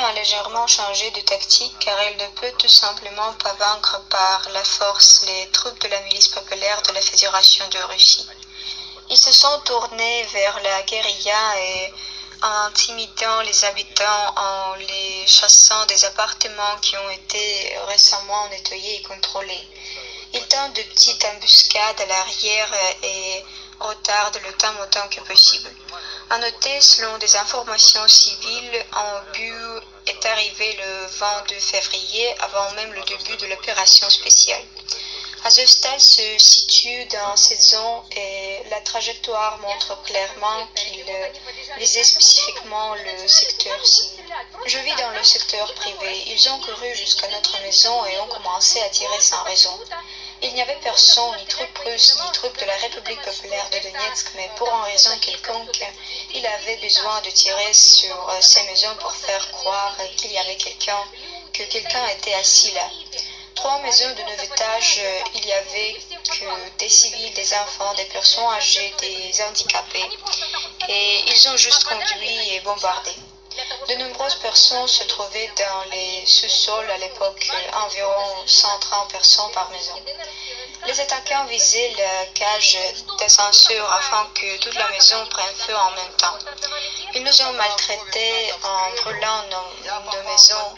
a légèrement changé de tactique car elle ne peut tout simplement pas vaincre par la force les troupes de la milice populaire de la Fédération de Russie. Ils se sont tournés vers la guérilla et en intimidant les habitants, en les chassant des appartements qui ont été récemment nettoyés et contrôlés. Ils tentent de petites embuscades à l'arrière et retardent le temps autant que possible. À noter, selon des informations civiles, un but est arrivé le 22 février, avant même le début de l'opération spéciale. Azovstal se situe dans cette zone et la trajectoire montre clairement qu'il visait spécifiquement le secteur civil. Je vis dans le secteur privé. Ils ont couru jusqu'à notre maison et ont commencé à tirer sans raison. Il n'y avait personne, ni troupes russes, ni troupes de la République populaire de Donetsk, mais pour une raison quelconque, il avait besoin de tirer sur ces maisons pour faire croire qu'il y avait que quelqu'un était assis là. 3 maisons de 9 étages, il y avait que des civils, des enfants, des personnes âgées, des handicapés, et ils ont juste conduit et bombardé. De nombreuses personnes se trouvaient dans les sous-sols à l'époque, environ 130 personnes par maison. Les attaquants visaient la cage d'ascenseur afin que toute la maison prenne feu en même temps. Ils nous ont maltraités en brûlant nos maisons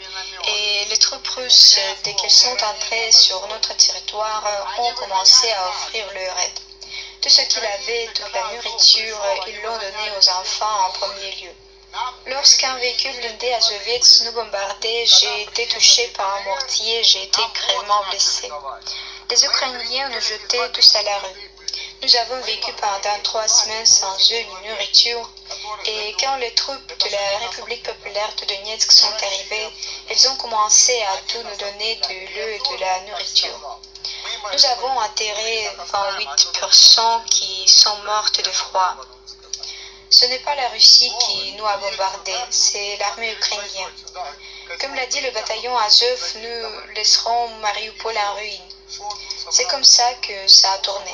et les troupes russes, dès qu'elles sont entrées sur notre territoire, ont commencé à offrir leur aide. Tout ce qu'ils avaient, toute la nourriture, ils l'ont donné aux enfants en premier lieu. Lorsqu'un véhicule blindé à Azovets nous bombardait, j'ai été touché par un mortier, j'ai été gravement blessé. Les Ukrainiens nous jetaient tous à la rue. Nous avons vécu pendant 3 semaines sans eux ni nourriture, et quand les troupes de la République populaire de Donetsk sont arrivées, elles ont commencé à tout nous donner de l'eau et de la nourriture. Nous avons enterré 28 personnes qui sont mortes de froid. Ce n'est pas la Russie qui nous a bombardés, c'est l'armée ukrainienne. Comme l'a dit le bataillon Azov, nous laisserons Mariupol en ruine. C'est comme ça que ça a tourné.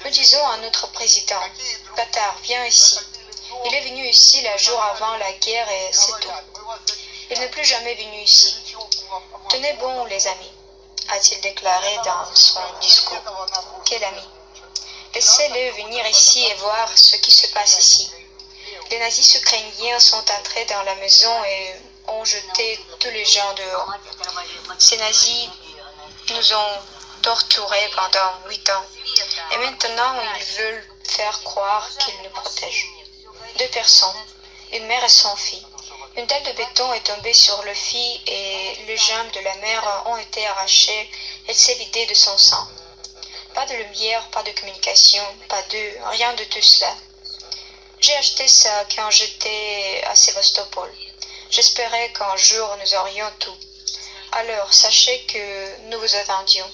Nous disons à notre président, Tatar, viens ici. Il est venu ici le jour avant la guerre et c'est tout. Il n'est plus jamais venu ici. Tenez bon, les amis, a-t-il déclaré dans son discours. Quel ami? Laissez-le venir ici et voir ce qui se passe ici. Les nazis ukrainiens sont entrés dans la maison et ont jeté tous les gens dehors. Ces nazis nous ont torturés pendant 8 ans. Et maintenant, ils veulent faire croire qu'ils nous protègent. 2 personnes, une mère et son fils. Une dalle de béton est tombée sur le fils et les jambes de la mère ont été arrachées. Elle s'est vidée de son sang. Pas de lumière, pas de communication, pas d'eau, rien de tout cela. J'ai acheté ça quand j'étais à Sébastopol. J'espérais qu'un jour nous aurions tout. Alors, sachez que nous vous attendions.